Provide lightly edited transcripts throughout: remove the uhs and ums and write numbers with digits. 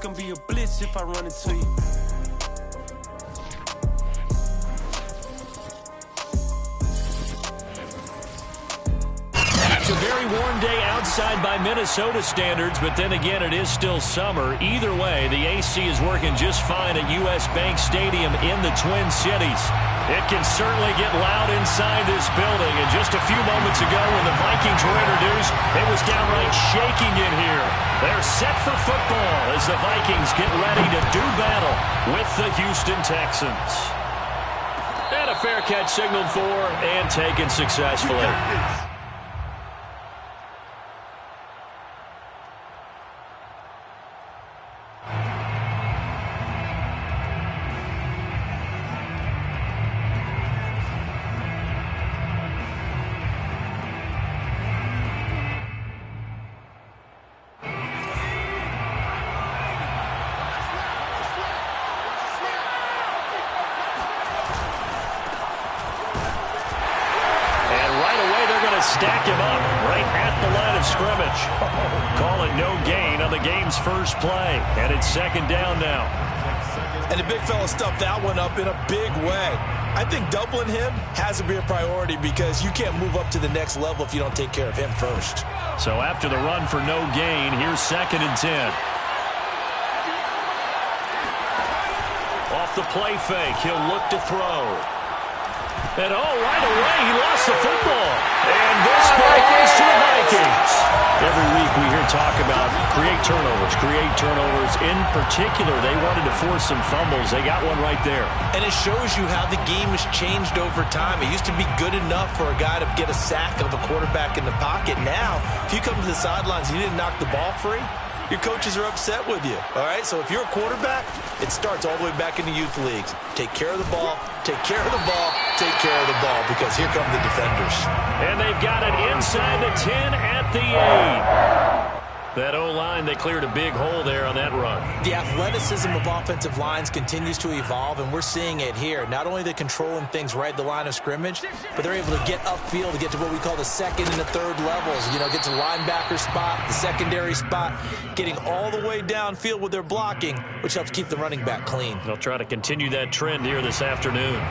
gonna be a blitz if I run into you. It's a very warm day outside by Minnesota standards, but then again, it is still summer. Either way, the AC is working just fine at U.S. Bank Stadium in the Twin Cities. It can certainly get loud inside this building, and just a few moments ago when the Vikings were introduced, it was downright shaking in here. They're set for football as the Vikings get ready to do battle with the Houston Texans. And a fair catch signaled for and taken successfully. Stack him up right at the line of scrimmage. Call it no gain on the game's first play. And it's second down now. And the big fella stuffed that one up in a big way. I think doubling him has to be a priority because you can't move up to the next level if you don't take care of him first. So after the run for no gain, here's 2nd and 10. Off the play fake, he'll look to throw. And right away, he lost the football. And this belongs to the Vikings. Every week we hear talk about create turnovers. In particular, they wanted to force some fumbles. They got one right there. And it shows you how the game has changed over time. It used to be good enough for a guy to get a sack of a quarterback in the pocket. Now, if you come to the sidelines and you didn't knock the ball free, your coaches are upset with you, all right? So if you're a quarterback, it starts all the way back in the youth leagues. Take care of the ball, take care of the ball, take care of the ball, because here come the defenders. And they've got it inside the 10 at the 8. That O-line, they cleared a big hole there on that run. The athleticism of offensive lines continues to evolve, and we're seeing it here. Not only are they controlling things right at the line of scrimmage, but they're able to get upfield to get to what we call the second and the third levels. You know, get to linebacker spot, the secondary spot, getting all the way downfield with their blocking, which helps keep the running back clean. They'll try to continue that trend here this afternoon.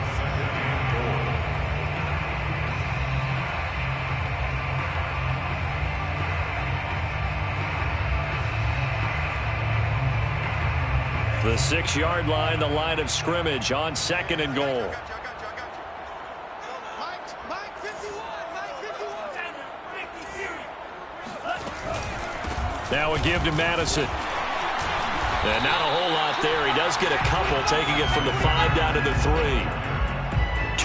The 6-yard line, the line of scrimmage on 2nd and goal. Now a give to Madison. And not a whole lot there. He does get a couple, taking it from the 5 down to the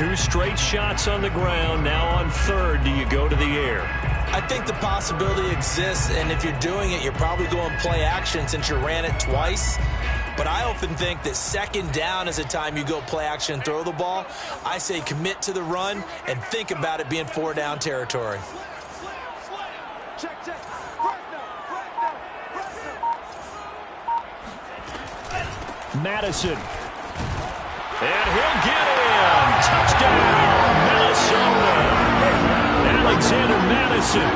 3. 2 straight shots on the ground. Now on 3rd, do you go to the air? I think the possibility exists, and if you're doing it, you're probably going play action since you ran it twice. But I often think that 2nd down is a time you go play action and throw the ball. I say commit to the run and think about it being 4-down territory. Madison. And he'll get in. Touchdown, Minnesota. Alexander Madison,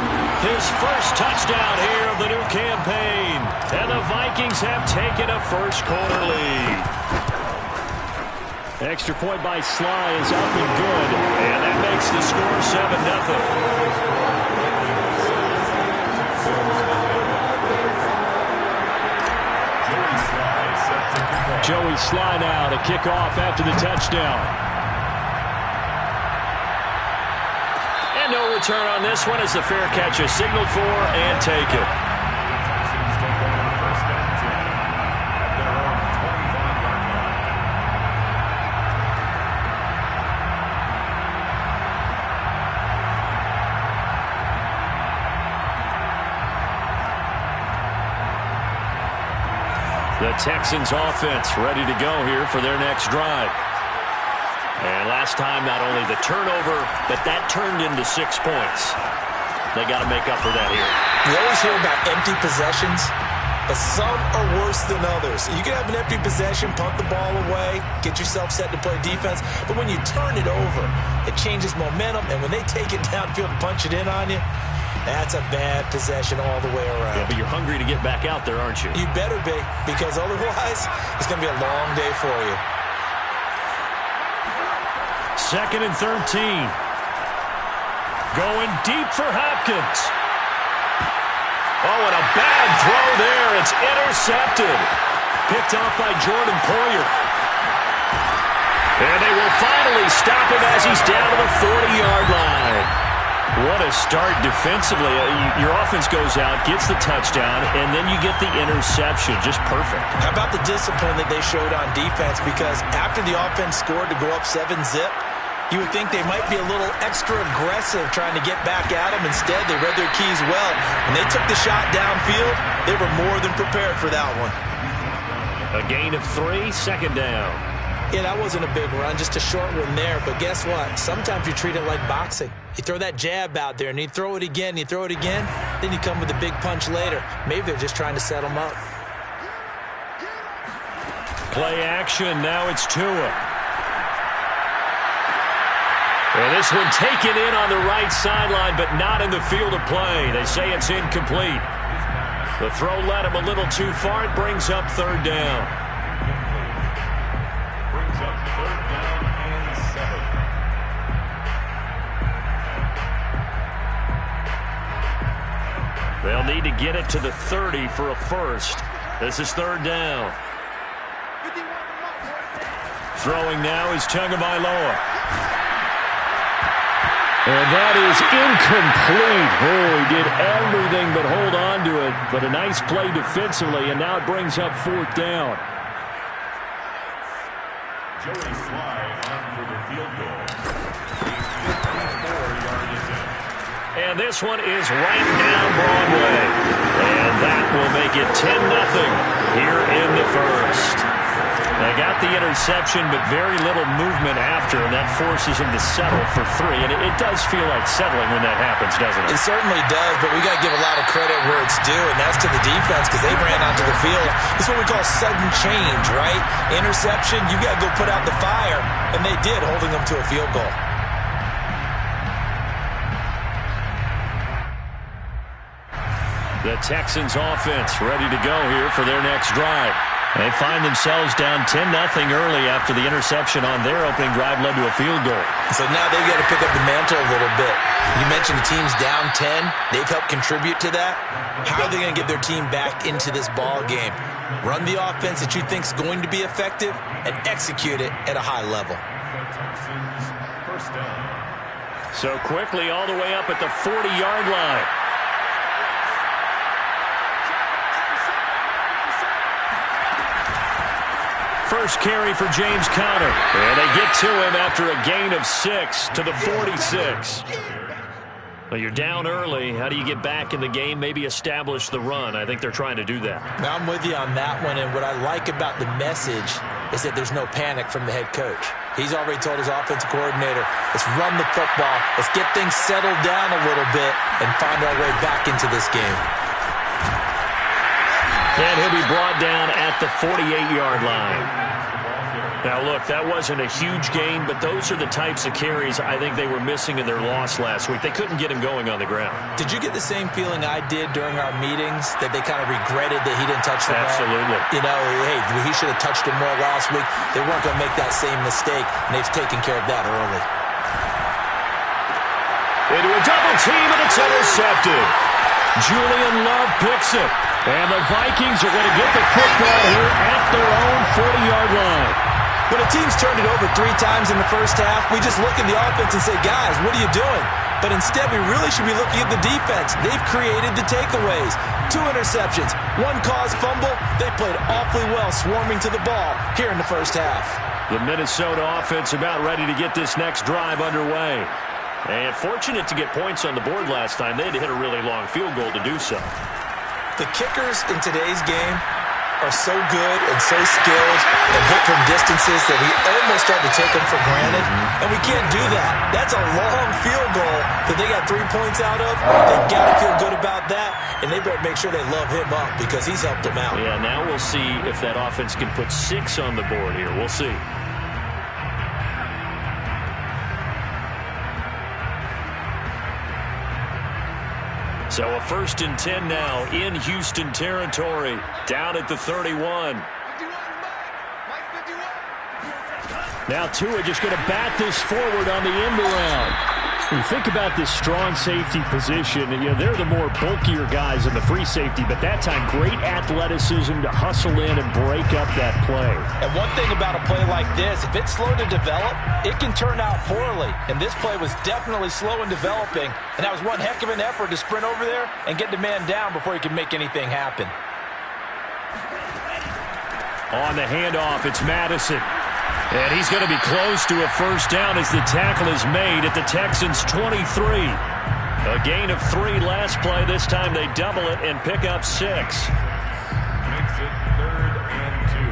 his first touchdown here of the new campaign. And the Vikings have taken a first-quarter lead. Extra point by Sly is up and good. And that makes the score 7-0. Joey Sly now to kick off after the touchdown. And no return on this one as the fair catch is signaled for and taken. The Texans offense ready to go here for their next drive. And last time, not only the turnover, but that turned into 6 points. They got to make up for that here. You always hear about empty possessions, but some are worse than others. You can have an empty possession, punt the ball away, get yourself set to play defense, but when you turn it over, it changes momentum, and when they take it downfield and punch it in on you, That's a bad possession all the way around. Yeah, but you're hungry to get back out there, aren't you? You better be, because otherwise it's going to be a long day for you. 2nd and 13. Going deep for Hopkins. Oh, and a bad throw there. It's intercepted. Picked off by Jordan Poyer. And they will finally stop him as he's down to the 40-yard line. What a start defensively. Your offense goes out, gets the touchdown, and then you get the interception. Just perfect. How about the discipline that they showed on defense? Because after the offense scored to go up 7-zip, you would think they might be a little extra aggressive trying to get back at them. Instead, they read their keys well. When they took the shot downfield, they were more than prepared for that one. A gain of 3, 2nd down. Yeah, that wasn't a big run, just a short one there. But guess what? Sometimes you treat it like boxing. You throw that jab out there, and you throw it again, you throw it again, then you come with a big punch later. Maybe they're just trying to set them up. Play action, now it's Tua. And this one taken in on the right sideline, but not in the field of play. They say it's incomplete. The throw led him a little too far. It brings up 3rd down. They'll need to get it to the 30 for a first. This is 3rd down. Throwing now is Tagovailoa. And that is incomplete. Oh, he did everything but hold on to it. But a nice play defensively, and now it brings up 4th down. Joey Slye on for the field goal. A 54-yard attempt. And this one is right down Broadway. And that will make it 10-0 here in the first. They got the interception, but very little movement after, and that forces them to settle for 3. And it does feel like settling when that happens, doesn't it? It certainly does, but we got to give a lot of credit where it's due, and that's to the defense because they ran onto the field. It's what we call sudden change, right? Interception, you got to go put out the fire, and they did, holding them to a field goal. The Texans offense ready to go here for their next drive. They find themselves down 10-0 early after the interception on their opening drive led to a field goal. So now they've got to pick up the mantle a little bit. You mentioned the team's down 10. They've helped contribute to that. How are they going to get their team back into this ball game? Run the offense that you think is going to be effective and execute it at a high level. First down. So quickly all the way up at the 40-yard line. First carry for James Conner. And they get to him after a gain of 6 to the 46. Well, you're down early. How do you get back in the game? Maybe establish the run. I think they're trying to do that. Now, I'm with you on that one, and what I like about the message is that there's no panic from the head coach. He's already told his offensive coordinator, let's run the football, let's get things settled down a little bit, and find our way back into this game. And he'll be brought down at the 48-yard line. Now, look, that wasn't a huge gain, but those are the types of carries I think they were missing in their loss last week. They couldn't get him going on the ground. Did you get the same feeling I did during our meetings, that they kind of regretted that he didn't touch the ball? Absolutely. You know, hey, he should have touched it more last week. They weren't going to make that same mistake, and they've taken care of that early. Into a double team, and it's intercepted. Julian Love picks it. And the Vikings are going to get the football here at their own 40-yard line. When a team's turned it over 3 times in the first half, we just look at the offense and say, guys, what are you doing? But instead, we really should be looking at the defense. They've created the takeaways. 2 interceptions, 1 caused fumble. They played awfully well swarming to the ball here in the first half. The Minnesota offense about ready to get this next drive underway. And fortunate to get points on the board last time. They had to hit a really long field goal to do so. The kickers in today's game are so good and so skilled and hit from distances that we almost start to take them for granted, and we can't do that. That's a long field goal that they got 3 points out of. They've got to feel good about that, and they better make sure they love him up because he's helped them out. Yeah, now we'll see if that offense can put 6 on the board here. We'll see. So a 1st and 10 now in Houston territory, down at the 31. Now Tua just going to bat this forward on the end around. When you think about this strong safety position, they're the more bulkier guys in the free safety, but that time great athleticism to hustle in and break up that play. And one thing about a play like this, if it's slow to develop, it can turn out poorly. And this play was definitely slow in developing, and that was one heck of an effort to sprint over there and get the man down before he could make anything happen. On the handoff, it's Madison. And he's going to be close to a 1st down as the tackle is made at the Texans' 23. A gain of 3 last play. This time they double it and pick up 6. Makes it 3rd and 2.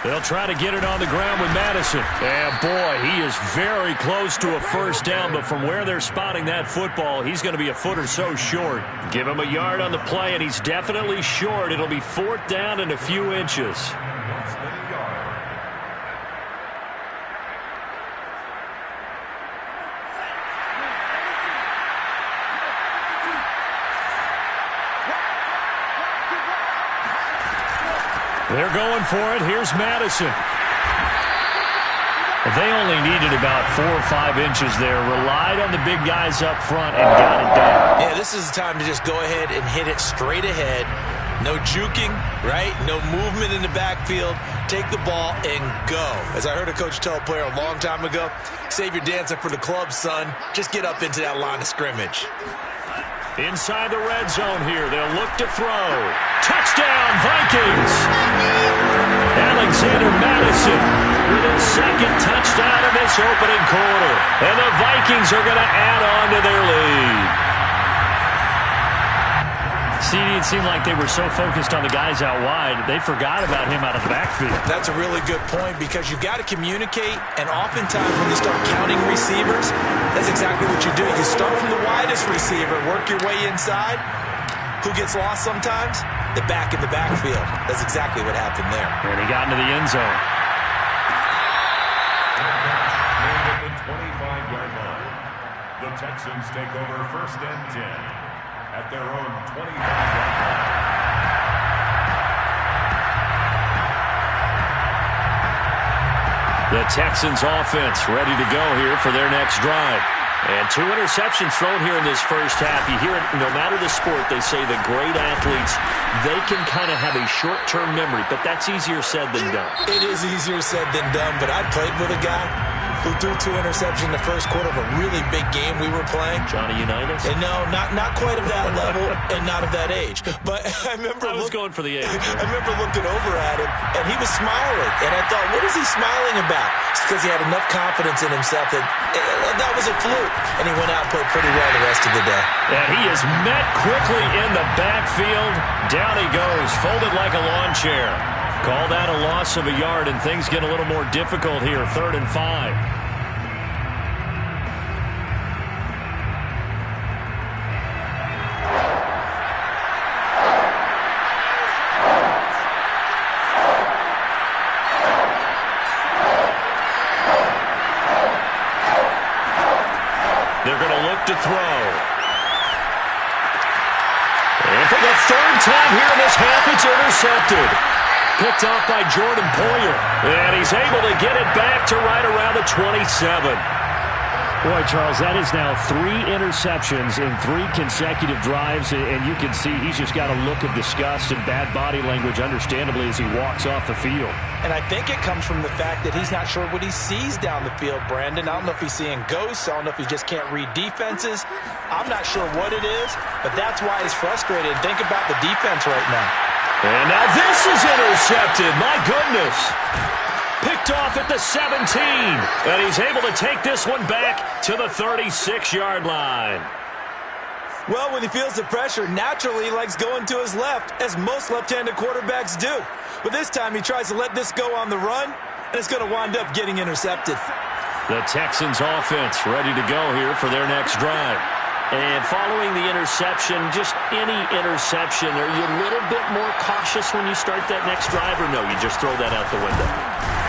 They'll try to get it on the ground with Madison. And boy, he is very close to a 1st down, but from where they're spotting that football, he's going to be a foot or so short. Give him a yard on the play, and he's definitely short. It'll be 4th down and a few inches. They're going for it. Here's Madison. They only needed about 4 or 5 inches there. Relied on the big guys up front and got it done. Yeah, this is the time to just go ahead and hit it straight ahead. No juking, right? No movement in the backfield. Take the ball and go. As I heard a coach tell a player a long time ago, save your dancing for the club, son. Just get up into that line of scrimmage. Inside the red zone here. They'll look to throw. Touchdown, Vikings! Alexander Madison with his 2nd touchdown in this opening quarter. And the Vikings are going to add on to their lead. CD, it seemed like they were so focused on the guys out wide, they forgot about him out of the backfield. That's a really good point because you've got to communicate, and oftentimes when you start counting receivers, that's exactly what you do. You start from the widest receiver, work your way inside. Who gets lost sometimes? The back in the backfield. That's exactly what happened there. And he got into the end zone. At the 25-yard line, the Texans take over 1st and 10. At their own 25-yard line. The Texans offense ready to go here for their next drive. And 2 interceptions thrown here in this first half. You hear it, no matter the sport, they say the great athletes, they can kind of have a short-term memory, but that's easier said than done. It is easier said than done, but I played with a guy who threw 2 interceptions in the first quarter of a really big game we were playing. Johnny Unitas? And no, not quite of that level and not of that age. But I was going for the age. I remember looking over at him, and he was smiling. And I thought, what is he smiling about? It's because he had enough confidence in himself that that was a fluke. And he went out and played pretty well the rest of the day. And he is met quickly in the backfield. Down he goes, folded like a lawn chair. Call that a loss of a yard, and things get a little more difficult here. 3rd and 5. They're going to look to throw. And for the 3rd time here in this half, it's intercepted. Picked off by Jordan Poyer. And he's able to get it back to right around the 27. Boy, Charles, that is now 3 interceptions in 3 consecutive drives, and you can see he's just got a look of disgust and bad body language, understandably, as he walks off the field. And I think it comes from the fact that he's not sure what he sees down the field, Brandon. I don't know if he's seeing ghosts. I don't know if he just can't read defenses. I'm not sure what it is, but that's why he's frustrated. Think about the defense right now. And now this is intercepted. My goodness. Picked off at the 17. And he's able to take this one back to the 36-yard line. Well, when he feels the pressure, naturally he likes going to his left, as most left-handed quarterbacks do. But this time he tries to let this go on the run, and it's going to wind up getting intercepted. The Texans offense ready to go here for their next drive. And following the interception, just any interception, are you a little bit more cautious when you start that next drive, or no, you just throw that out the window?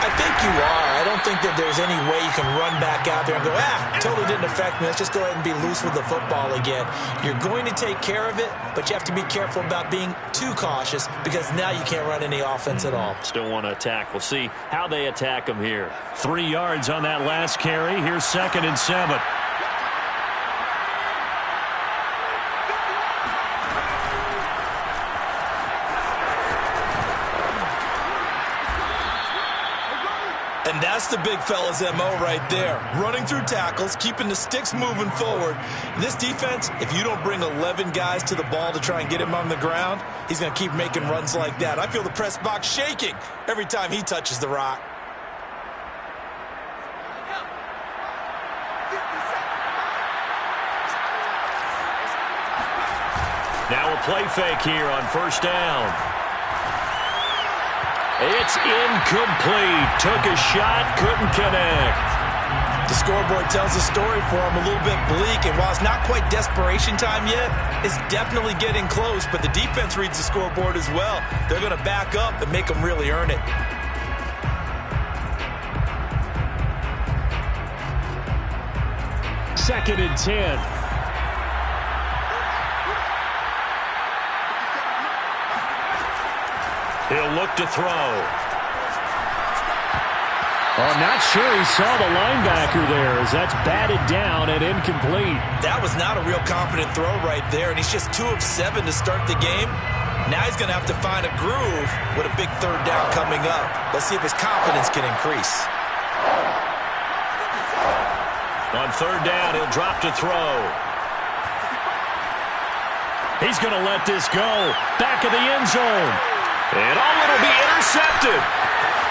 I think you are. I don't think that there's any way you can run back out there and go, totally didn't affect me. Let's just go ahead and be loose with the football again. You're going to take care of it, but you have to be careful about being too cautious because now you can't run any offense at all. Still want to attack. We'll see how they attack them here. 3 yards on that last carry. Here's 2nd and 7. And that's the big fella's MO right there. Running through tackles, keeping the sticks moving forward. This defense, if you don't bring 11 guys to the ball to try and get him on the ground, he's going to keep making runs like that. I feel the press box shaking every time he touches the rock. Now a play fake here on 1st down. It's incomplete. Took a shot, couldn't connect. The scoreboard tells a story for him, a little bit bleak, and while it's not quite desperation time yet, it's definitely getting close, but the defense reads the scoreboard as well. They're going to back up and make them really earn it. Second and 10. He'll look to throw. Oh, not sure he saw the linebacker there as that's batted down and incomplete. That was not a real confident throw right there, and he's just 2 of 7 to start the game. Now he's going to have to find a groove with a big 3rd down coming up. Let's see if his confidence can increase. On 3rd down, he'll drop to throw. He's going to let this go. Back of the end zone. And it'll be intercepted.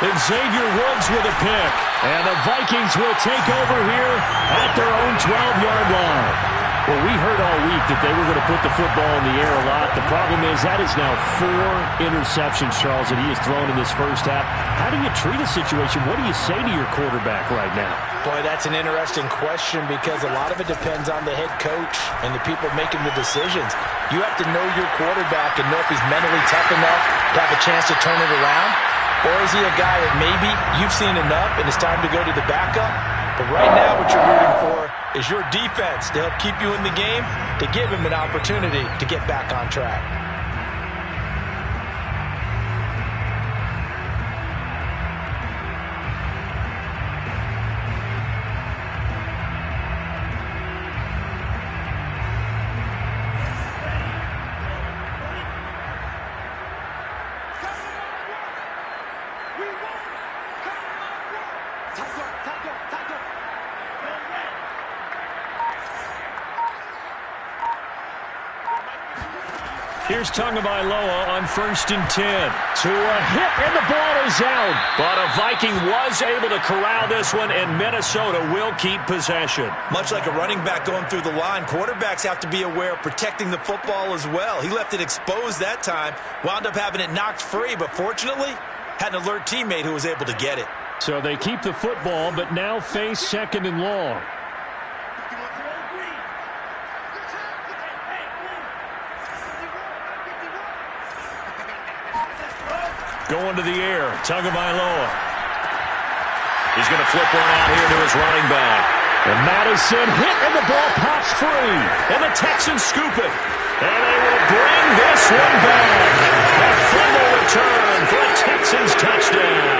And Xavier Woods with a pick. And the Vikings will take over here at their own 12-yard line. Well, we heard all week that they were going to put the football in the air a lot. The problem is that is now 4 interceptions, Charles, that he has thrown in this first half. How do you treat a situation? What do you say to your quarterback right now? Boy, that's an interesting question because a lot of it depends on the head coach and the people making the decisions. You have to know your quarterback and know if he's mentally tough enough to have a chance to turn it around, or is he a guy that maybe you've seen enough and it's time to go to the backup? But right now what you're rooting for is your defense to help keep you in the game, to give him an opportunity to get back on track. Here's Tagovailoa on 1st and 10. To a hit, and the ball is out. But a Viking was able to corral this one, and Minnesota will keep possession. Much like a running back going through the line, quarterbacks have to be aware of protecting the football as well. He left it exposed that time, wound up having it knocked free, but fortunately, had an alert teammate who was able to get it. So they keep the football, but now face 2nd and long. Going to the air, Tagovailoa. He's going to flip one out here to his running back. And Madison hit, and the ball pops free. And the Texans scoop it. And they will bring this one back. A fumble return for a Texans touchdown.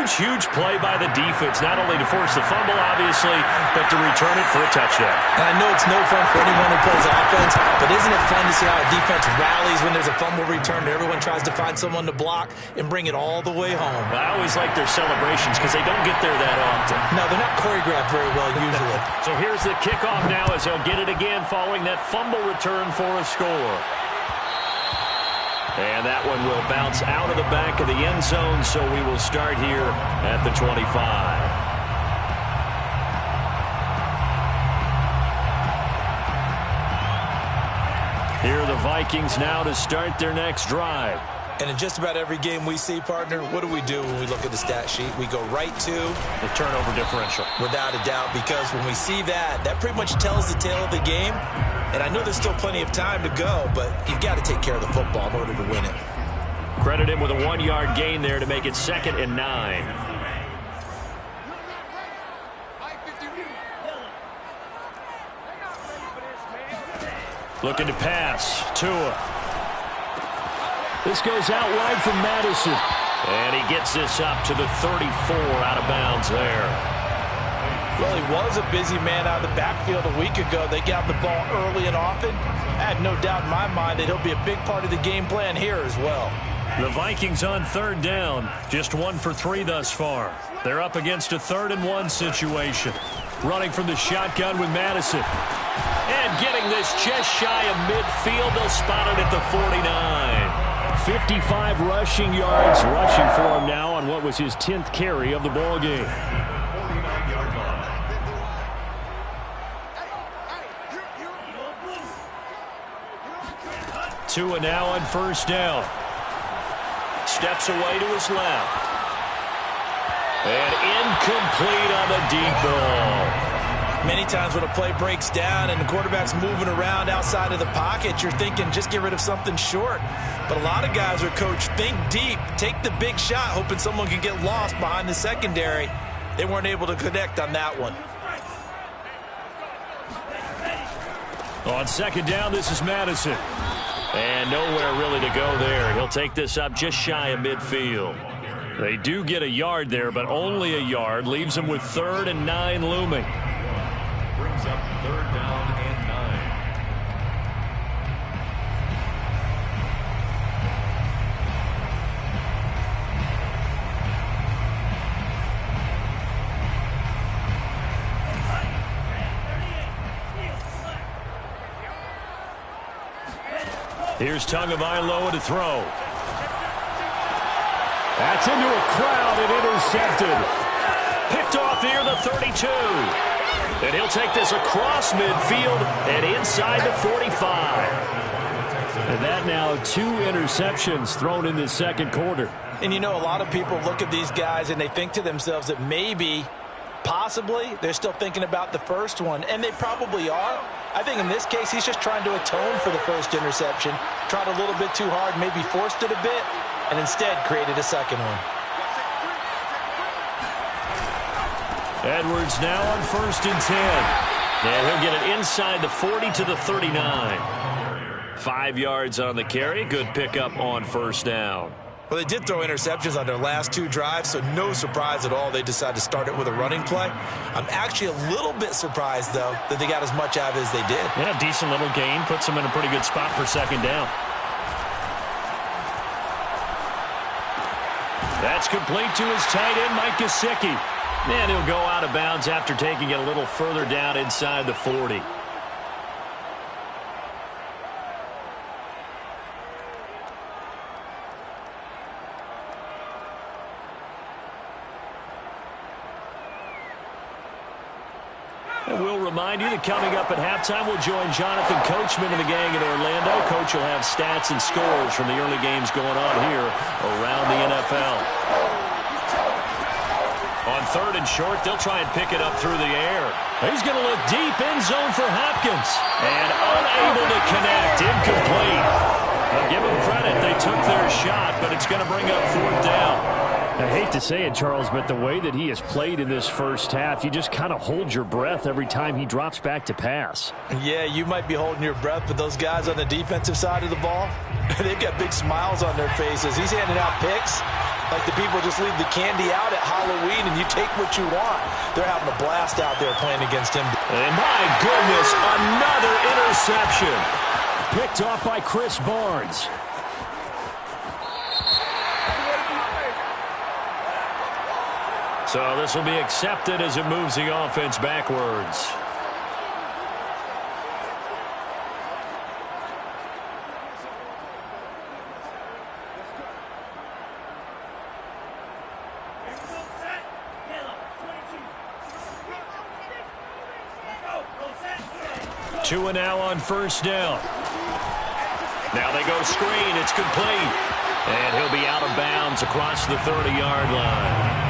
Huge play by the defense, not only to force the fumble, obviously, but to return it for a touchdown. And I know it's no fun for anyone who plays offense, but isn't it fun to see how a defense rallies when there's a fumble return and everyone tries to find someone to block and bring it all the way home? I always like their celebrations because they don't get there that often. No, they're not choreographed very well usually. So here's the kickoff now as he'll get it again following that fumble return for a score. And that one will bounce out of the back of the end zone, so we will start here at the 25. Here are the Vikings now to start their next drive. And in just about every game we see, partner, what do we do when we look at the stat sheet? We go right to the turnover differential. Without a doubt, because when we see that, that pretty much tells the tale of the game. And I know there's still plenty of time to go, but you've got to take care of the football in order to win it. Credit him with a 1-yard gain there to make it 2nd and 9. Looking to pass. Tua. This goes out wide from Madison. And he gets this up to the 34 out of bounds there. Well, he was a busy man out of the backfield a week ago. They got the ball early and often. I had no doubt in my mind that he'll be a big part of the game plan here as well. The Vikings on 3rd down. Just 1 for 3 thus far. They're up against a 3rd and 1 situation. Running from the shotgun with Madison. And getting this just shy of midfield. They'll spot it at the 49. 55 rushing yards rushing for him now on what was his 10th carry of the ball game. 49-yard line. Tua now on 1st down. Steps away to his left. And incomplete on the deep ball. Many times when a play breaks down and the quarterback's moving around outside of the pocket, you're thinking just get rid of something short. But a lot of guys are coached, think deep, take the big shot, hoping someone can get lost behind the secondary. They weren't able to connect on that one. On 2nd down, this is Madison. And nowhere really to go there. He'll take this up just shy of midfield. They do get a yard there, but only a yard. Leaves them with 3rd and 9 looming. Brings up 3rd down and 9. Here's Tagovailoa to throw. That's into a crowd and intercepted. Picked off near the 32. And he'll take this across midfield and inside the 45. And that now 2 interceptions thrown in this 2nd quarter. And you know, a lot of people look at these guys and they think to themselves that maybe, possibly, they're still thinking about the first one. And they probably are. I think in this case, he's just trying to atone for the first interception. Tried a little bit too hard, maybe forced it a bit, and instead created a 2nd one. Edwards now on 1st and 10. And he'll get it inside the 40 to the 39. 5 yards on the carry. Good pickup on 1st down. Well, they did throw interceptions on their last 2 drives, so no surprise at all they decided to start it with a running play. I'm actually a little bit surprised, though, that they got as much out of it as they did. Yeah, decent little gain. Puts them in a pretty good spot for 2nd down. That's complete to his tight end, Mike Gesicki. And he'll go out of bounds after taking it a little further down inside the 40. And we'll remind you that coming up at halftime, we'll join Jonathan Coachman and the gang in Orlando. Coach will have stats and scores from the early games going on here around the NFL. On 3rd and short, they'll try and pick it up through the air. He's going to look deep, end zone for Hopkins. And unable to connect, incomplete. I'll give them credit, they took their shot, but it's going to bring up 4th down. I hate to say it, Charles, but the way that he has played in this first half, you just kind of hold your breath every time he drops back to pass. Yeah, you might be holding your breath, but those guys on the defensive side of the ball, they've got big smiles on their faces. He's handing out picks like the people just leave the candy out at Halloween and you take what you want. They're having a blast out there playing against him. And my goodness, another interception. Picked off by Chris Barnes. So this will be accepted as it moves the offense backwards. Tua now on 1st down. Now they go screen. It's complete. And he'll be out of bounds across the 30-yard line.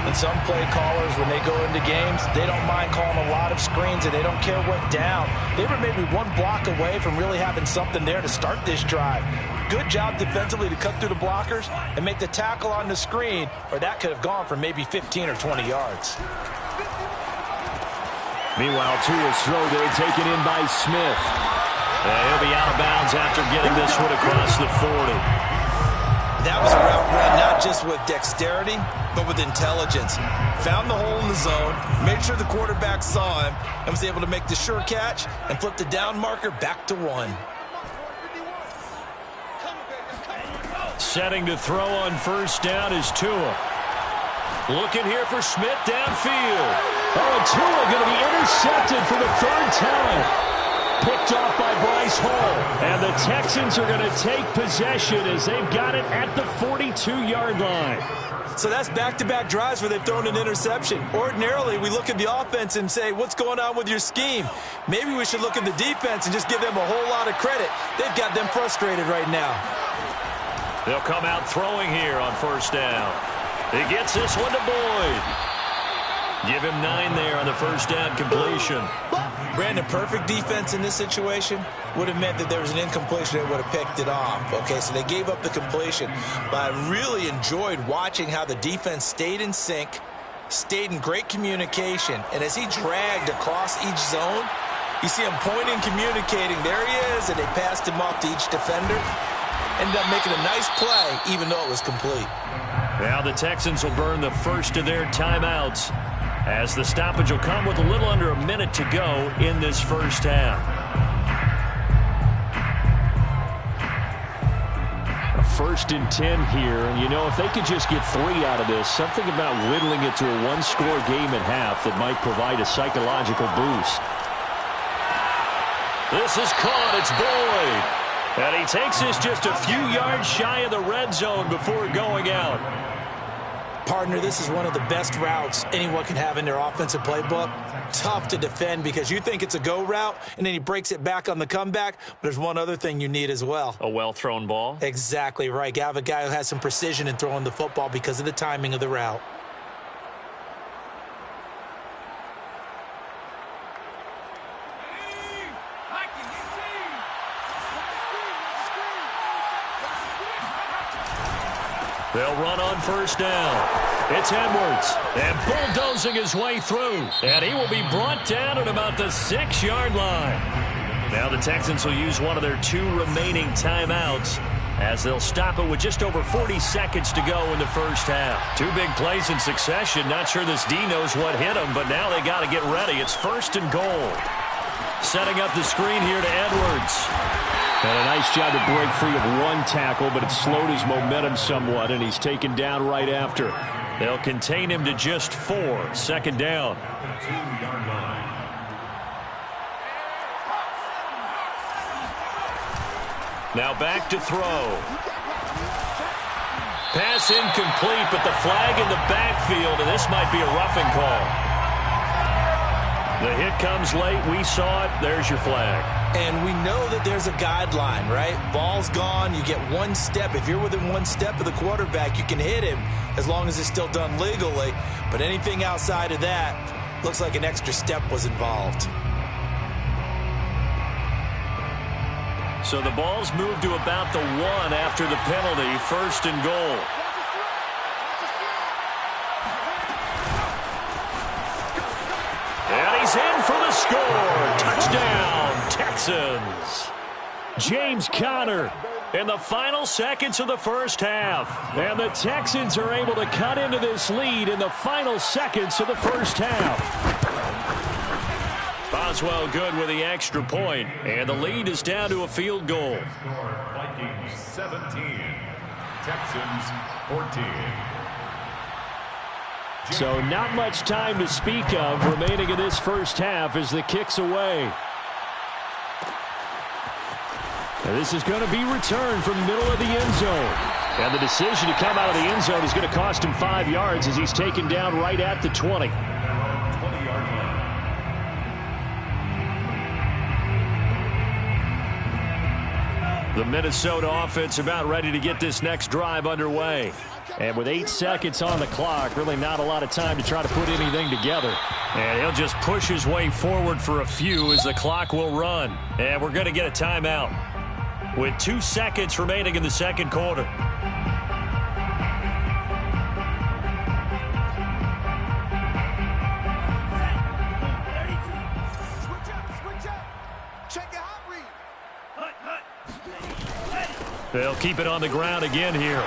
And some play callers, when they go into games, they don't mind calling a lot of screens, and they don't care what down. They were maybe one block away from really having something there to start this drive. Good job defensively to cut through the blockers and make the tackle on the screen, or that could have gone for maybe 15 or 20 yards. Meanwhile, Tua's throw there taken in by Smith. He'll be out of bounds after getting this one across the 40. That was a route run not just with dexterity, but with intelligence. Found the hole in the zone, made sure the quarterback saw him, and was able to make the sure catch and flip the down marker back to 1. Setting to throw on first down is Tua. Looking here for Smith downfield. Oh, and Tua going to be intercepted for the 3rd time. Picked off by Bryce Hall. And the Texans are going to take possession as they've got it at the 42-yard line. So that's back-to-back drives where they've thrown an interception. Ordinarily, we look at the offense and say, what's going on with your scheme? Maybe we should look at the defense and just give them a whole lot of credit. They've got them frustrated right now. They'll come out throwing here on first down. He gets this one to Boyd. Give him 9 there on the first down completion. Brandon, perfect defense in this situation would have meant that there was an incompletion that would have picked it off. Okay, so they gave up the completion. But I really enjoyed watching how the defense stayed in sync, stayed in great communication, and as he dragged across each zone, you see him pointing, communicating. There he is, and they passed him off to each defender. Ended up making a nice play, even though it was complete. Now the Texans will burn the first of their timeouts, as the stoppage will come with a little under a minute to go in this first half. A 1st and 10 here, and you know, if they could just get 3 out of this, something about whittling it to a 1-score game at half that might provide a psychological boost. This is caught. It's Boyd. And he takes this just a few yards shy of the red zone before going out. Partner, this is one of the best routes anyone can have in their offensive playbook. Tough to defend because you think it's a go route, and then he breaks it back on the comeback. But there's one other thing you need as well. A well-thrown ball? Exactly right. You have a guy who has some precision in throwing the football because of the timing of the route. They'll run on first down. It's Edwards. And bulldozing his way through. And he will be brought down at about the 6-yard line. Now the Texans will use one of their 2 remaining timeouts, as they'll stop it with just over 40 seconds to go in the first half. 2 big plays in succession. Not sure this D knows what hit him, but now they got to get ready. It's 1st and goal. Setting up the screen here to Edwards. And a nice job to break free of 1 tackle, but it slowed his momentum somewhat, and he's taken down right after. They'll contain him to just 4. 2nd down. Now back to throw. Pass incomplete, but the flag in the backfield, and this might be a roughing call. The hit comes late. We saw it. There's your flag. And we know that there's a guideline, right? Ball's gone. You get 1 step. If you're within 1 step of the quarterback, you can hit him as long as it's still done legally. But anything outside of that, looks like an extra step was involved. So the ball's moved to about the 1 after the penalty. 1st and goal. And he's in for the score. Touchdown, Texans. James Conner in the final seconds of the first half. And the Texans are able to cut into this lead in the final seconds of the first half. Boswell good with the extra point, and the lead is down to a field goal. Vikings 17, Texans 14. So not much time to speak of remaining in this first half as the kick's away. And this is going to be returned from the middle of the end zone. And the decision to come out of the end zone is going to cost him 5 yards as he's taken down right at the 20. The Minnesota offense about ready to get this next drive underway. And with 8 seconds on the clock, really not a lot of time to try to put anything together. And he'll just push his way forward for a few as the clock will run. And we're going to get a timeout with 2 seconds remaining in the second quarter. They'll keep it on the ground again here.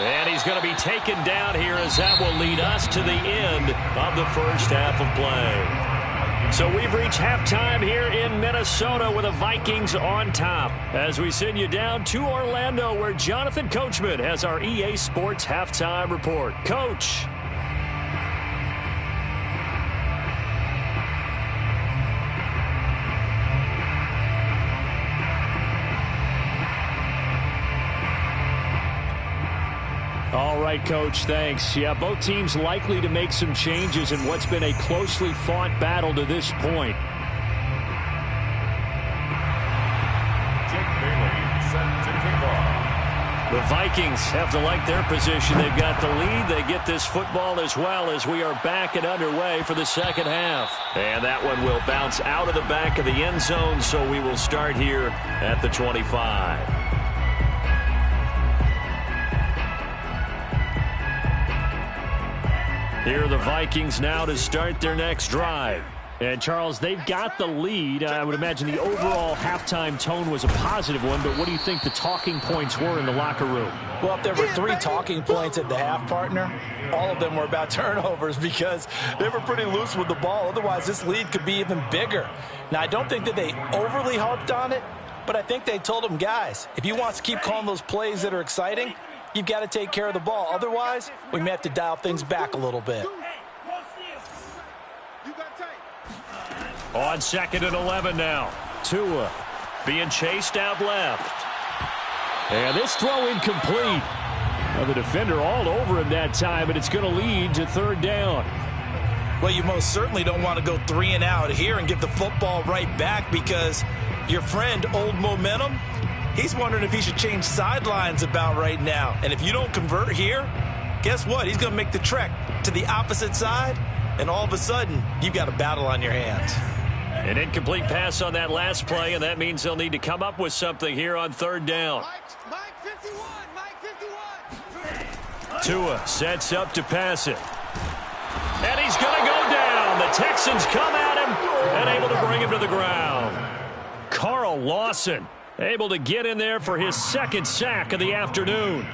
And he's going to be taken down here as that will lead us to the end of the first half of play. So we've reached halftime here in Minnesota with the Vikings on top as we send you down to Orlando where Jonathan Coachman has our EA Sports halftime report. Coach. All right, Coach, thanks. Yeah, both teams likely to make some changes in what's been a closely fought battle to this point. The Vikings have to like their position. They've got the lead. They get this football as well as we are back and underway for the second half. And that one will bounce out of the back of the end zone, so we will start here at the 25. Here are the Vikings now to start their next drive. And, Charles, they've got the lead. I would imagine the overall halftime tone was a positive one, but what do you think the talking points were in the locker room? Well, if there were 3 talking points at the half, partner, all of them were about turnovers because they were pretty loose with the ball. Otherwise, this lead could be even bigger. Now, I don't think that they overly harped on it, but I think they told them, guys, if you want to keep calling those plays that are exciting, you've got to take care of the ball. Otherwise, we may have to dial things back a little bit. On 2nd and 11 now. Tua being chased out left. And this throw incomplete. Well, the defender all over him that time, and it's going to lead to 3rd down. Well, you most certainly don't want to go 3 and out here and give the football right back because your friend, Old Momentum, he's wondering if he should change sidelines about right now. And if you don't convert here, guess what? He's going to make the trek to the opposite side, and all of a sudden, you've got a battle on your hands. An incomplete pass on that last play, and that means they'll need to come up with something here on 3rd down. Mike 51, Mike 51. Tua sets up to pass it. And he's going to go down. The Texans come at him and able to bring him to the ground. Carl Lawson able to get in there for his 2nd sack of the afternoon.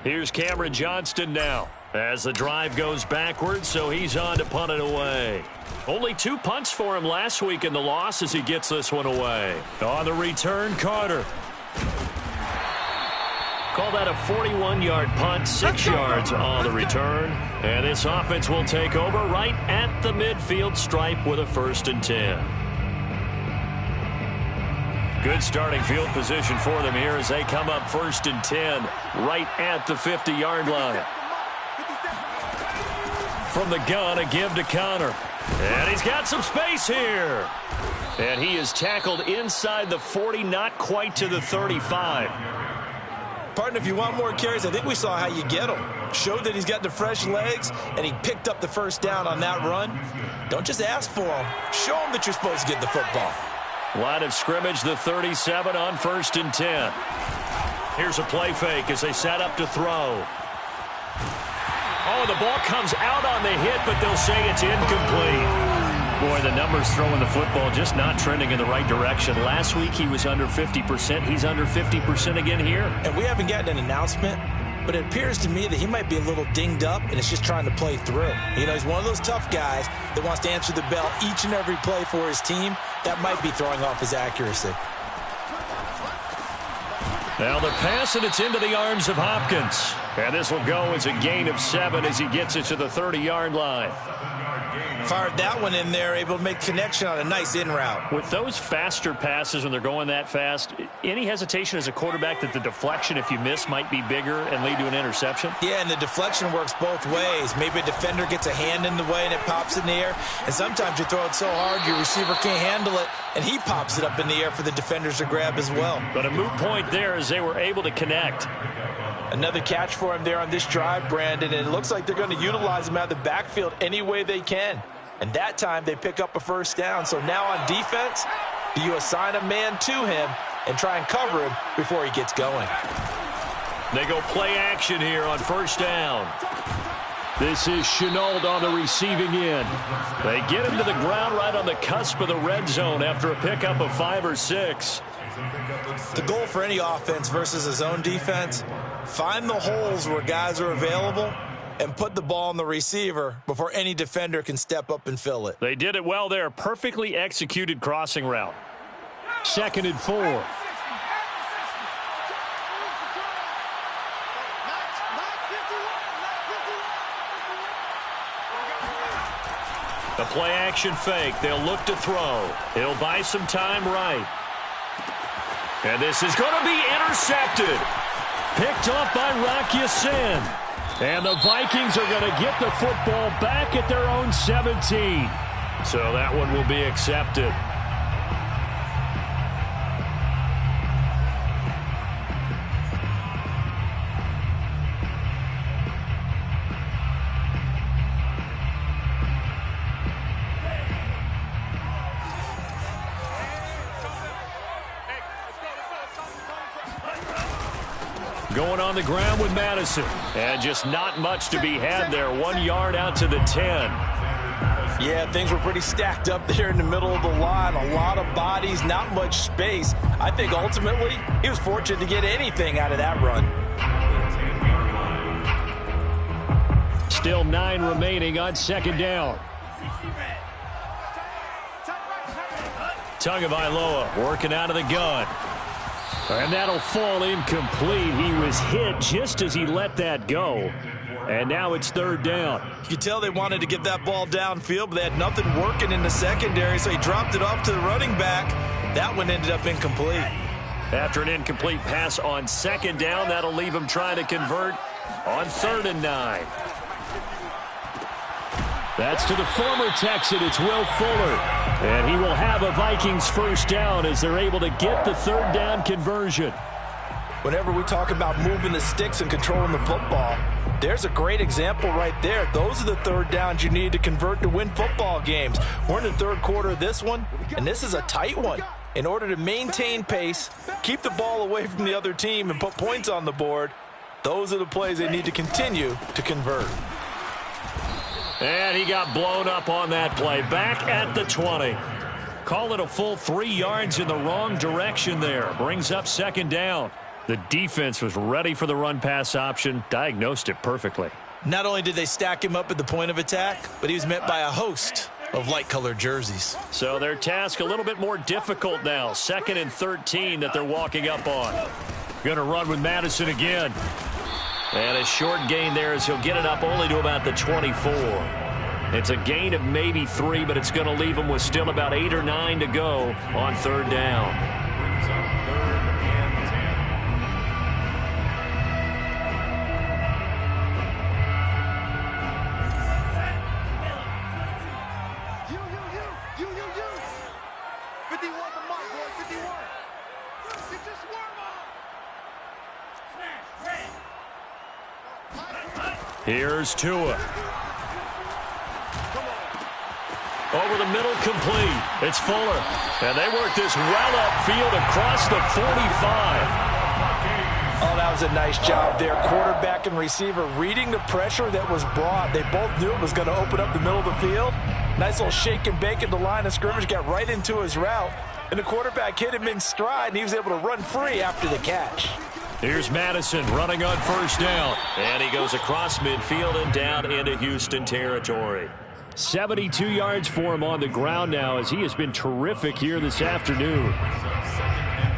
Here's Cameron Johnston now as the drive goes backwards, so he's on to punt it away. Only 2 punts for him last week in the loss as he gets this one away. On the return, Carter. Call that a 41-yard punt, 6 yards on the return. And this offense will take over right at the midfield stripe with a 1st and 10. Good starting field position for them here as they come up 1st and 10 right at the 50-yard line. From the gun, a give to Connor. And he's got some space here. And he is tackled inside the 40, not quite to the 35. Partner, if you want more carries, I think we saw how you get him. Showed that he's got the fresh legs, and he picked up the 1st down on that run. Don't just ask for him. Show him that you're supposed to get the football. Line of scrimmage, the 37 on 1st and 10. Here's a play fake as they set up to throw. Oh, the ball comes out on the hit, but they'll say it's incomplete. Boy, the numbers throwing the football just not trending in the right direction. Last week he was under 50%. He's under 50% again here. And we haven't gotten an announcement, but it appears to me that he might be a little dinged up and is just trying to play through. You know, he's one of those tough guys that wants to answer the bell each and every play for his team. That might be throwing off his accuracy. Now the pass, and it's into the arms of Hopkins. And this will go as a gain of 7 as he gets it to the 30-yard line. Fired that one in there, able to make connection on a nice in route. With those faster passes when they're going that fast, Any hesitation as a quarterback that the deflection, if you miss, might be bigger and lead to an interception? Yeah, and the deflection works both ways. Maybe a defender gets a hand in the way and it pops in the air. And sometimes you throw it so hard your receiver can't handle it, and he pops it up in the air for the defenders to grab as well. But a moot point there as they were able to connect. Another catch for him there on this drive, Brandon, and it looks like they're going to utilize him out of the backfield any way they can. And that time they pick up a first down. So now on defense, do you assign a man to him and try and cover him before he gets going? They go play action here on first down. This is Chenault on the receiving end. They get him to the ground right on the cusp of the red zone after a pickup of 5 or 6. The goal for any offense versus his own defense, find the holes where guys are available and put the ball on the receiver before any defender can step up and fill it. They did it well there. Perfectly executed crossing route. 2nd and 4. The play action fake. They'll look to throw. It'll buy some time right. And this is going to be intercepted. Picked off by Rock Ya-Sin. And the Vikings are going to get the football back at their own 17. So that one will be accepted. Going on the ground with Madison. And just not much to be had there. 1 yard out to the 10. Yeah, things were pretty stacked up there in the middle of the line. A lot of bodies, not much space. I think ultimately he was fortunate to get anything out of that run. Still 9 remaining on 2nd down. Tagovailoa working out of the gun. And that'll fall incomplete. He was hit just as he let that go. And now it's 3rd down. You could tell they wanted to get that ball downfield, but they had nothing working in the secondary, so he dropped it off to the running back. That one ended up incomplete. After an incomplete pass on 2nd down, that'll leave him trying to convert on 3rd and 9. That's to the former Texan. It's Will Fuller. And he will have a Vikings first down as they're able to get the 3rd down conversion. Whenever we talk about moving the sticks and controlling the football, there's a great example right there. Those are the 3rd downs you need to convert to win football games. We're in the 3rd quarter of this one, and this is a tight one. In order to maintain pace, keep the ball away from the other team, and put points on the board, those are the plays they need to continue to convert. And he got blown up on that play. Back at the 20. Call it a full 3 yards in the wrong direction there. Brings up 2nd down. The defense was ready for the run-pass option. Diagnosed it perfectly. Not only did they stack him up at the point of attack, but he was met by a host of light-colored jerseys. So their task a little bit more difficult now. 2nd and 13 that they're walking up on. Going to run with Madison again. And a short gain there as he'll get it up only to about the 24. It's a gain of maybe 3, but it's going to leave him with still about 8 or 9 to go on 3rd down. Brings up 3rd and 10. You. 51 the mark, boy, 51. Get your swarm on. Here's Tua. Over the middle, complete. It's Fuller. And they work this well upfield across the 45. Oh, that was a nice job there. Quarterback and receiver reading the pressure that was brought. They both knew it was going to open up the middle of the field. Nice little shake and bake at the line of scrimmage. Got right into his route. And the quarterback hit him in stride, and he was able to run free after the catch. Here's Madison running on 1st down. And he goes across midfield and down into Houston territory. 72 yards for him on the ground now as he has been terrific here this afternoon. 2nd and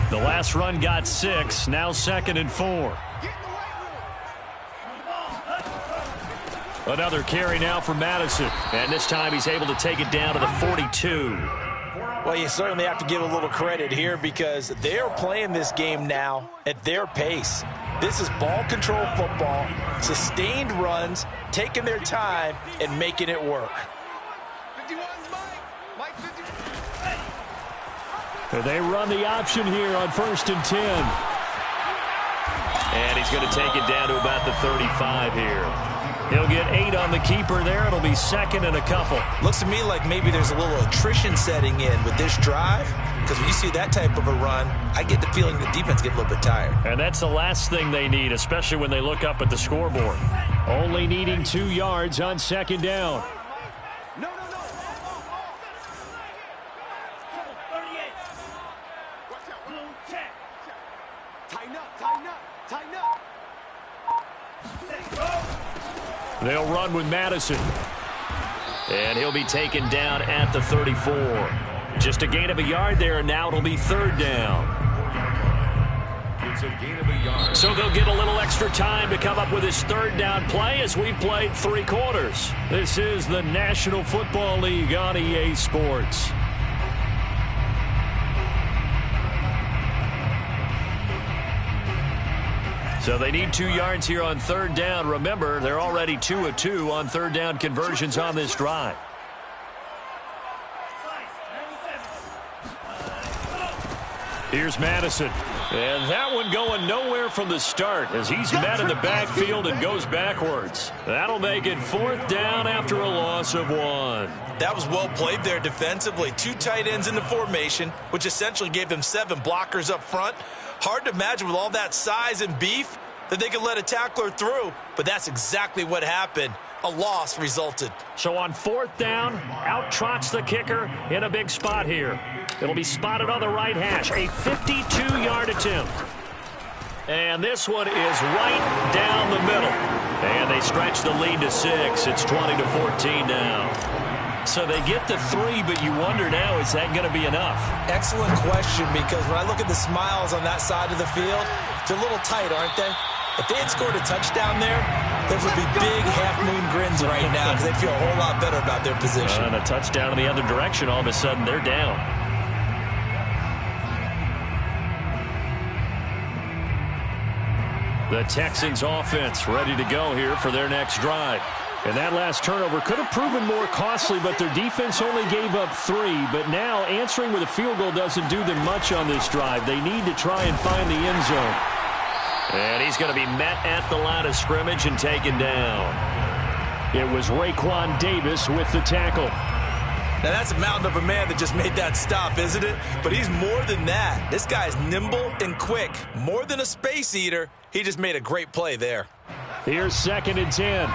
4. The last run got 6. Now 2nd and 4. Another carry now for Madison. And this time he's able to take it down to the 42. Well, you certainly have to give a little credit here because they're playing this game now at their pace. This is ball control football, sustained runs, taking their time, and making it work. 51, Mike 51. And they run the option here on 1st and 10. And he's going to take it down to about the 35 here. He'll get 8 on the keeper there. It'll be 2nd and a couple. Looks to me like maybe there's a little attrition setting in with this drive, because when you see that type of a run, I get the feeling the defense gets a little bit tired. And that's the last thing they need, especially when they look up at the scoreboard. Only needing 2 yards on 2nd down. No. 38. Watch out. Blue check. Tighten up. They'll run with Madison. And he'll be taken down at the 34. Just a gain of a yard there, and now it'll be 3rd down. It's a gain of a yard. So they'll get a little extra time to come up with his 3rd down play as we've played 3 quarters. This is the National Football League on EA Sports. So they need 2 yards here on 3rd down. Remember, they're already 2 of 2 on 3rd down conversions on this drive. Here's Madison. And that one going nowhere from the start as he's met in the backfield and goes backwards. That'll make it 4th down after a loss of 1. That was well played there defensively. 2 tight ends in the formation, which essentially gave them 7 blockers up front. Hard to imagine with all that size and beef that they could let a tackler through, but that's exactly what happened. A loss resulted. So on 4th down, out trots the kicker in a big spot here. It'll be spotted on the right hash, a 52-yard attempt. And this one is right down the middle. And they stretch the lead to 6. It's 20-14 now. So they get the 3, but you wonder now, is that going to be enough? Excellent question, because when I look at the smiles on that side of the field, they're a little tight, aren't they? If they had scored a touchdown there, those would be big half-moon grins right now because they'd feel a whole lot better about their position. And a touchdown in the other direction, all of a sudden they're down. The Texans offense ready to go here for their next drive. And that last turnover could have proven more costly, but their defense only gave up 3. But now answering with a field goal doesn't do them much on this drive. They need to try and find the end zone. And he's going to be met at the line of scrimmage and taken down. It was Raekwon Davis with the tackle. Now that's a mountain of a man that just made that stop, isn't it? But he's more than that. This guy's nimble and quick. More than a space eater. He just made a great play there. Here's 2nd and 10.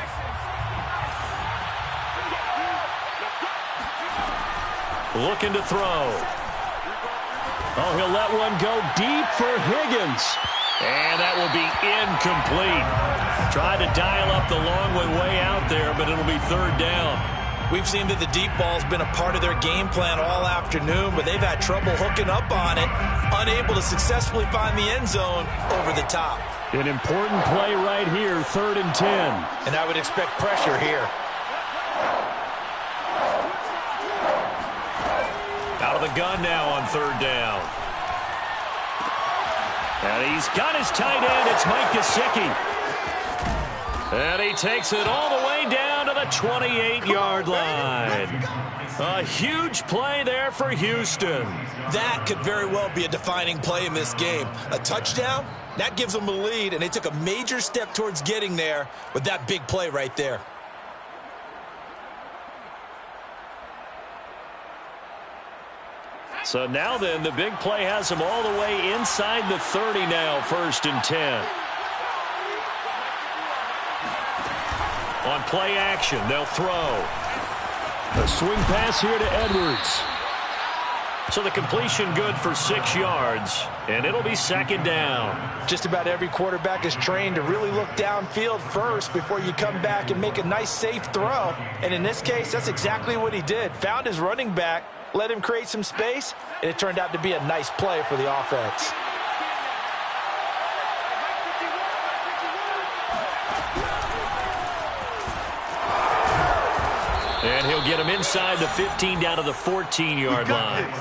Looking to throw. Oh, he'll let one go deep for Higgins. And that will be incomplete. Tried to dial up the long way out there, but it'll be 3rd down. We've seen that the deep ball's been a part of their game plan all afternoon, but they've had trouble hooking up on it, unable to successfully find the end zone over the top. An important play right here, 3rd and 10. And I would expect pressure here. Out of the gun now on 3rd down. And he's got his tight end. It's Mike Gesicki. And he takes it all the way down to the 28-yard line. A huge play there for Houston. That could very well be a defining play in this game. A touchdown, that gives them a lead, and they took a major step towards getting there with that big play right there. So now then, the big play has them all the way inside the 30 now, 1st and 10. On play action, they'll throw. A swing pass here to Edwards. So the completion good for 6 yards, and it'll be 2nd down. Just about every quarterback is trained to really look downfield first before you come back and make a nice, safe throw. And in this case, that's exactly what he did. Found his running back, let him create some space, and it turned out to be a nice play for the offense. And he'll get him inside the 15 down to the 14-yard line.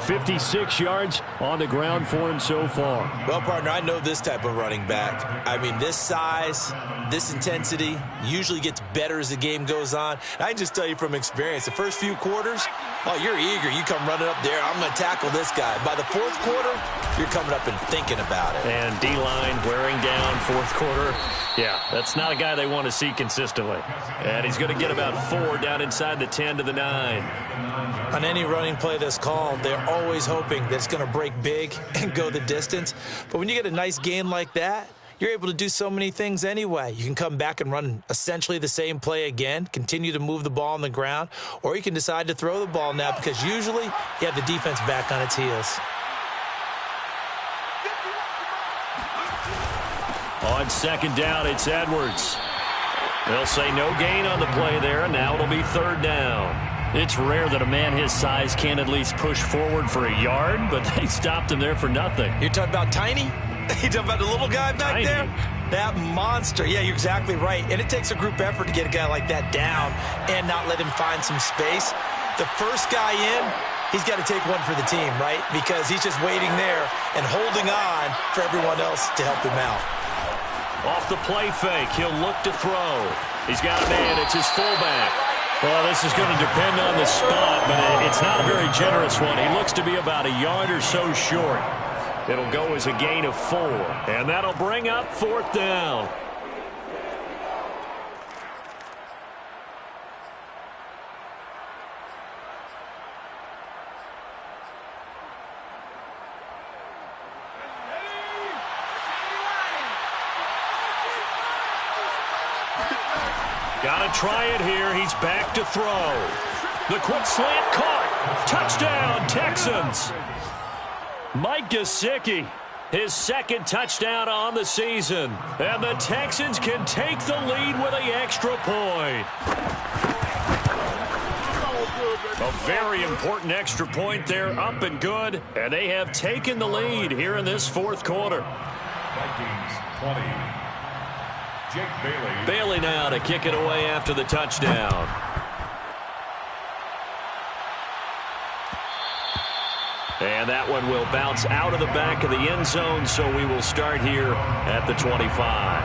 56 yards on the ground for him so far. Well, partner, I know this type of running back. I mean, this size, this intensity usually gets better as the game goes on. And I can just tell you from experience, the first few quarters, oh, you're eager. You come running up there, I'm going to tackle this guy. By the fourth quarter, you're coming up and thinking about it. And D-line wearing down fourth quarter. Yeah, that's not a guy they want to see consistently. And he's going to get about 4 down inside the 10 to the 9. On any running play that's called, they're always hoping that it's going to break big and go the distance. But when you get a nice gain like that, you're able to do so many things anyway. You can come back and run essentially the same play again, continue to move the ball on the ground, or you can decide to throw the ball now because usually you have the defense back on its heels. On second down, it's Edwards. They'll say no gain on the play there, and now it'll be third down. It's rare that a man his size can't at least push forward for a yard, but they stopped him there for nothing. You're talking about tiny? You're talking about the little guy back there? That monster. Yeah, you're exactly right. And it takes a group effort to get a guy like that down and not let him find some space. The first guy in, he's got to take one for the team, right? Because he's just waiting there and holding on for everyone else to help him out. Off the play fake, he'll look to throw. He's got a man. It's his fullback. Well, this is going to depend on the spot, but it's not a very generous one. He looks to be about a yard or so short. It'll go as a gain of 4, and that'll bring up fourth down. Got to try it here. He's back to throw. The quick slant caught. Touchdown, Texans. Mike Gesicki, his second touchdown on the season. And the Texans can take the lead with an extra point. A very important extra point there, up and good. And they have taken the lead here in this fourth quarter. Vikings 20. Jake Bailey. Bailey now to kick it away after the touchdown. And that one will bounce out of the back of the end zone, so we will start here at the 25.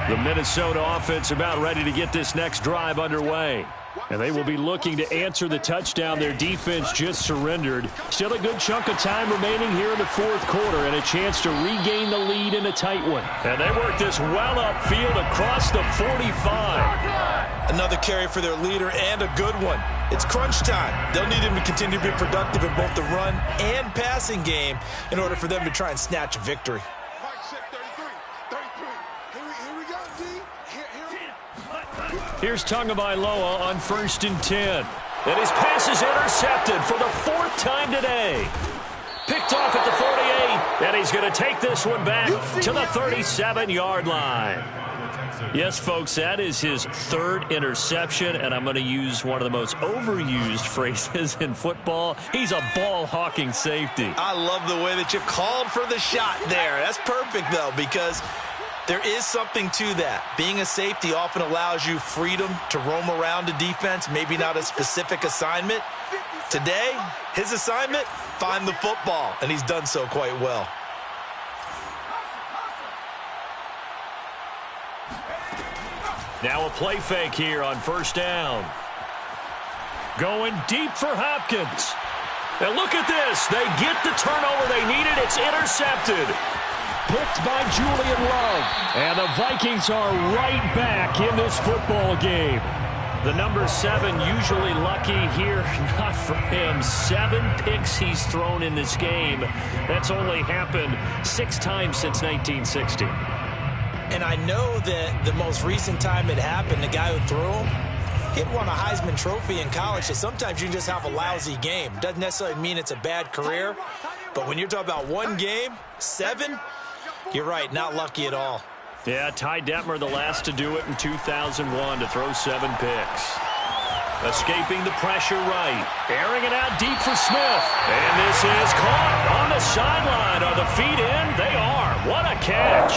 The Minnesota offense about ready to get this next drive underway. And they will be looking to answer the touchdown their defense just surrendered. Still a good chunk of time remaining here in the fourth quarter and a chance to regain the lead in a tight one. And they work this well upfield across the 45. Another carry for their leader and a good one. It's crunch time. They'll need him to continue to be productive in both the run and passing game in order for them to try and snatch a victory. Here's Tagovailoa on 1st and 10. And his pass is intercepted for the 4th time today. Picked off at the 48, and he's going to take this one back to the 37-yard line. Yes, folks, that is his 3rd interception, and I'm going to use one of the most overused phrases in football. He's a ball-hawking safety. I love the way that you called for the shot there. That's perfect, though, because there is something to that. Being a safety often allows you freedom to roam around a defense, maybe not a specific assignment. Today, his assignment, find the football, and he's done so quite well. Now a play fake here on 1st down. Going deep for Hopkins. And look at this. They get the turnover they needed. It's intercepted. Picked by Julian Love. And the Vikings are right back in this football game. The number 7 usually lucky here. Not for him. 7 picks he's thrown in this game. That's only happened 6 times since 1960. And I know that the most recent time it happened, the guy who threw him, he had won a Heisman Trophy in college. So sometimes you just have a lousy game. Doesn't necessarily mean it's a bad career. But when you're talking about one game, 7, you're right, not lucky at all. Yeah, Ty Detmer the last to do it in 2001 to throw 7 picks. Escaping the pressure right. Airing it out deep for Smith. And this is caught on the sideline. Are the feet in? They are. What a catch.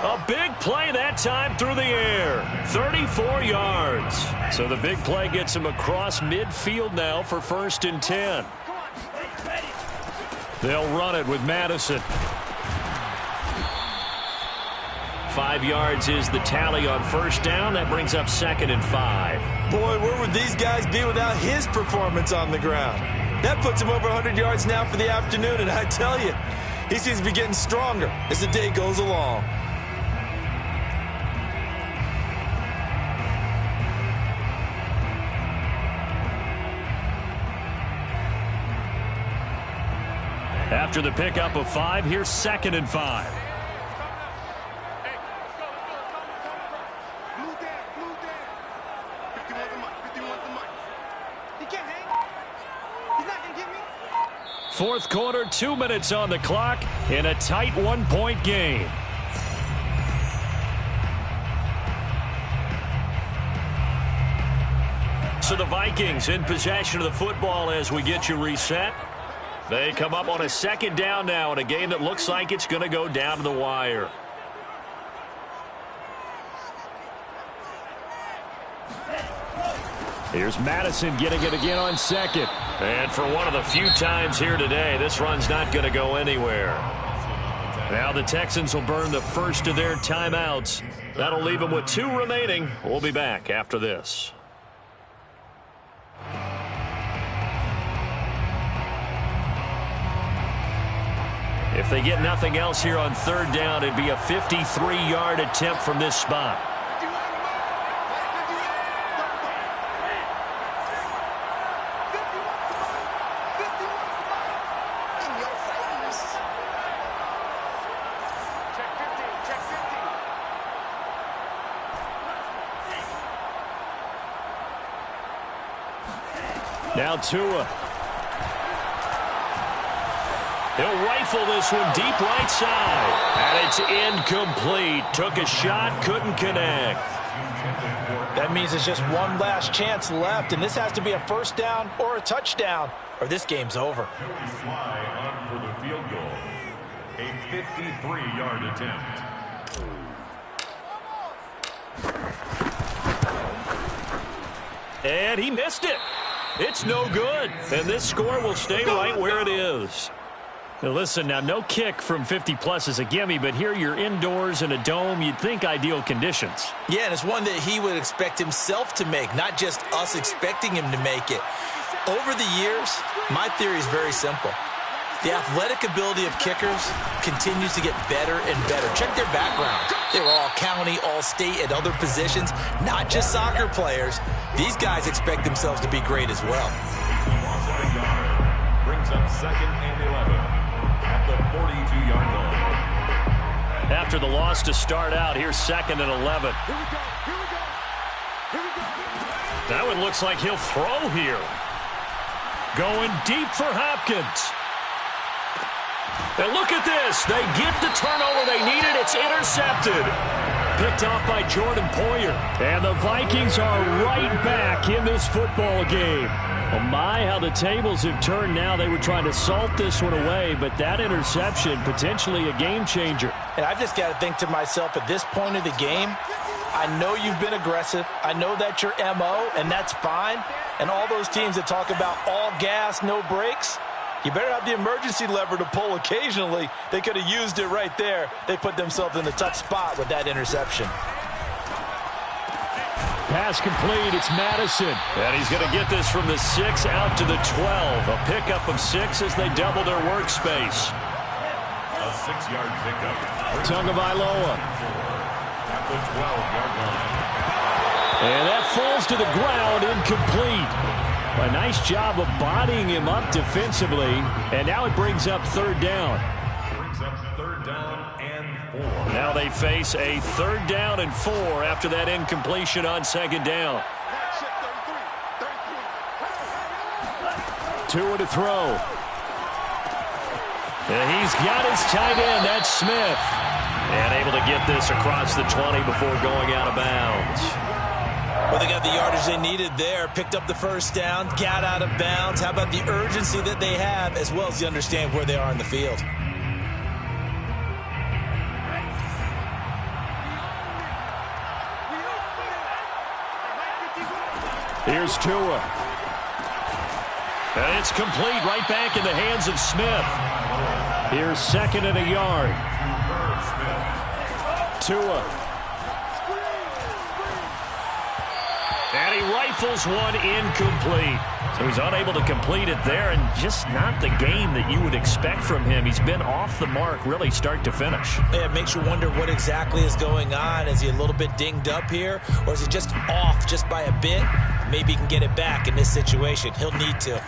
A big play that time through the air. 34 yards. So the big play gets him across midfield now for 1st and 10. They'll run it with Madison. 5 yards is the tally on 1st down. That brings up 2nd and 5. Boy, where would these guys be without his performance on the ground? That puts him over 100 yards now for the afternoon, and I tell you, he seems to be getting stronger as the day goes along. After the pickup of 5, here's 2nd and 5. Fourth quarter, 2 minutes on the clock in a tight 1-point game. So the Vikings in possession of the football as we get you reset. They come up on a 2nd down now in a game that looks like it's going to go down to the wire. Here's Madison getting it again on 2nd. And for one of the few times here today, this run's not going to go anywhere. Now the Texans will burn the first of their timeouts. That'll leave them with 2 remaining. We'll be back after this. If they get nothing else here on 3rd down, it'd be a 53-yard attempt from this spot. Now Tua. He'll rifle this one deep right side. And it's incomplete. Took a shot, couldn't connect. That means there's just one last chance left, and this has to be a 1st down or a touchdown, or this game's over. Fly on for the field goal. A 53-yard attempt. And he missed it. It's no good. And this score will stay right where it is. Now listen, now no kick from 50-plus is a gimme, but here you're indoors in a dome. You'd think ideal conditions. Yeah, and it's one that he would expect himself to make, not just us expecting him to make it. Over the years, my theory is very simple. The athletic ability of kickers continues to get better and better. Check their background. They were all county, all state, at other positions, not just soccer players. These guys expect themselves to be great as well. Brings up 2nd and 11 at the 42-yard line. After the loss to start out, here's 2nd and 11. That one looks like he'll throw here. Going deep for Hopkins. And look at this. They get the turnover they needed. It's intercepted. Picked off by Jordan Poyer. And the Vikings are right back in this football game. Oh my, how the tables have turned now. They were trying to salt this one away, but that interception, potentially a game changer. And I've just got to think to myself, at this point of the game, I know you've been aggressive. I know that's your MO, and that's fine. And all those teams that talk about all gas, no brakes, you better have the emergency lever to pull occasionally. They could have used it right there. They put themselves in a tough spot with that interception. Pass complete. It's Madison. And he's going to get this from the 6 out to the 12. A pickup of 6 as they double their workspace. A 6-yard pickup. Tagovailoa. At the 12-yard line. And that falls to the ground, incomplete. A nice job of bodying him up defensively. And now it brings up 3rd down. Brings up 3rd down and 4. Now they face a 3rd down and 4 after that incompletion on 2nd down. Tua to throw. And he's got his tight end. That's Smith. And able to get this across the 20 before going out of bounds. Well, they got the yardage they needed there, picked up the first down, got out of bounds. How about the urgency that they have, as well as they understand where they are in the field? Here's Tua. And it's complete right back in the hands of Smith. Here's 2nd and a yard. Tua. And he rifles one incomplete. So he's unable to complete it there, and just not the game that you would expect from him. He's been off the mark really start to finish. Yeah, it makes you wonder what exactly is going on. Is he a little bit dinged up here, or is he just off just by a bit? Maybe he can get it back in this situation. He'll need to.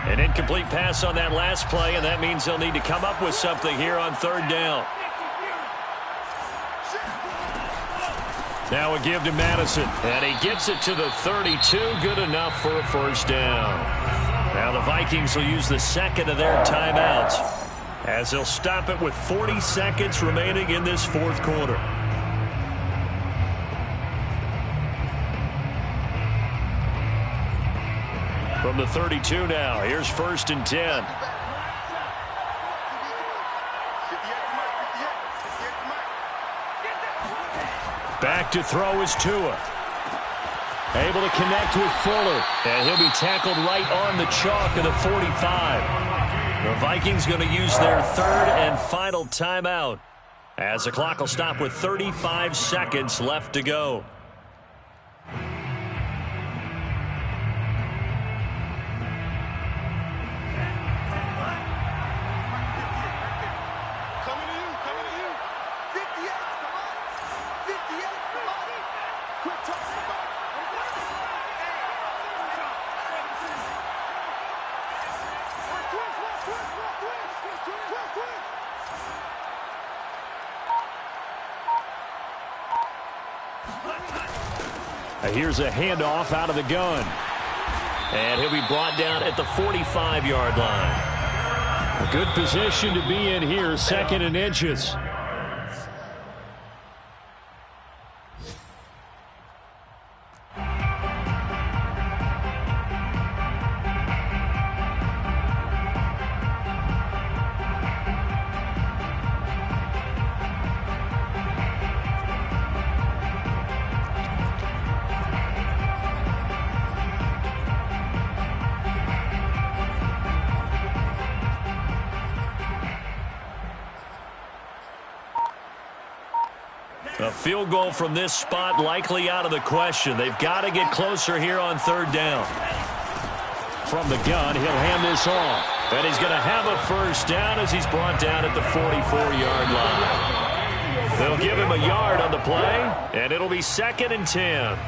An incomplete pass on that last play, and that means they'll need to come up with something here on 3rd down. Now a give to Madison, and he gets it to the 32. Good enough for a first down. Now the Vikings will use the 2nd of their timeouts as they'll stop it with 40 seconds remaining in this 4th quarter. From the 32 now, here's 1st and 10. Back to throw is Tua. Able to connect with Fuller. And he'll be tackled right on the chalk of the 45. The Vikings going to use their 3rd and final timeout as the clock will stop with 35 seconds left to go. Here's a handoff out of the gun. And he'll be brought down at the 45-yard line. A good position to be in here, 2nd and inches. A field goal from this spot likely out of the question. They've got to get closer here on 3rd down. From the gun, he'll hand this off. And he's going to have a first down as he's brought down at the 44-yard line. They'll give him a yard on the play, and it'll be 2nd and 10.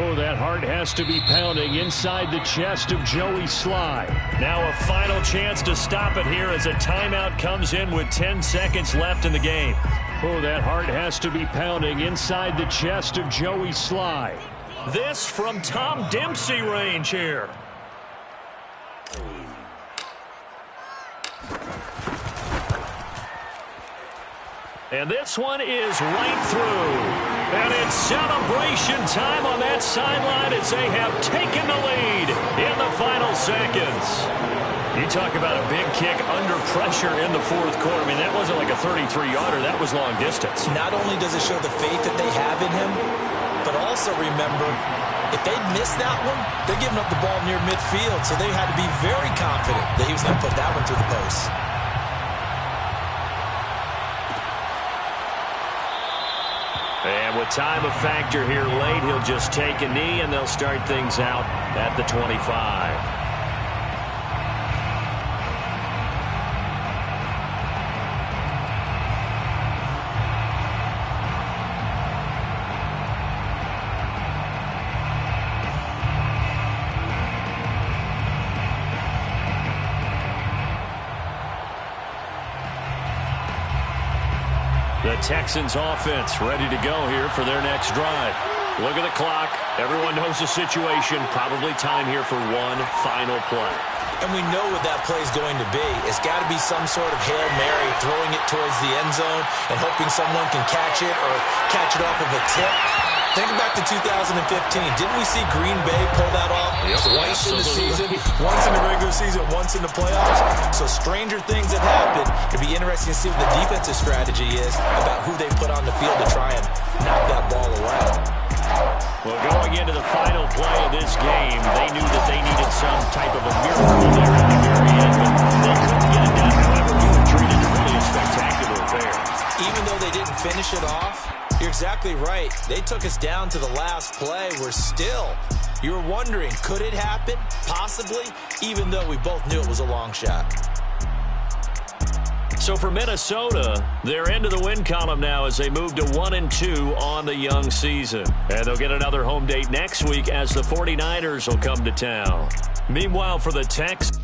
Oh, that heart has to be pounding inside the chest of Joey Sly. Now a final chance to stop it here as a timeout comes in with 10 seconds left in the game. Oh, that heart has to be pounding inside the chest of Joey Sly. This from Tom Dempsey range here. And this one is right through. And it's celebration time on that sideline as they have taken the lead in the final seconds. You talk about a big kick under pressure in the 4th quarter. I mean, that wasn't like a 33-yarder. That was long distance. Not only does it show the faith that they have in him, but also remember, if they miss that one, they're giving up the ball near midfield. So they had to be very confident that he was going to put that one through the post. And with time a factor here late, he'll just take a knee, and they'll start things out at the 25. The Texans offense ready to go here for their next drive. Look at the clock. Everyone knows the situation. Probably time here for one final play. And we know what that play is going to be. It's got to be some sort of Hail Mary, throwing it towards the end zone and hoping someone can catch it or catch it off of a tip. Think back to 2015. Didn't we see Green Bay pull that off twice in the season? Once in the regular season, once in the playoffs. So stranger things have happened. It'd be interesting to see what the defensive strategy is about who they put on the field to try and knock that ball away. Well, going into the final play of this game, they knew that they needed some type of a miracle there at the very end, but they couldn't get it done. However, we were treated to really a spectacular affair. Even though they didn't finish it off, you're exactly right. They took us down to the last play. You were wondering, could it happen? Possibly, even though we both knew it was a long shot. So for Minnesota, they're into the win column now as they move to 1-2 on the young season. And they'll get another home date next week as the 49ers will come to town. Meanwhile, for the Texans,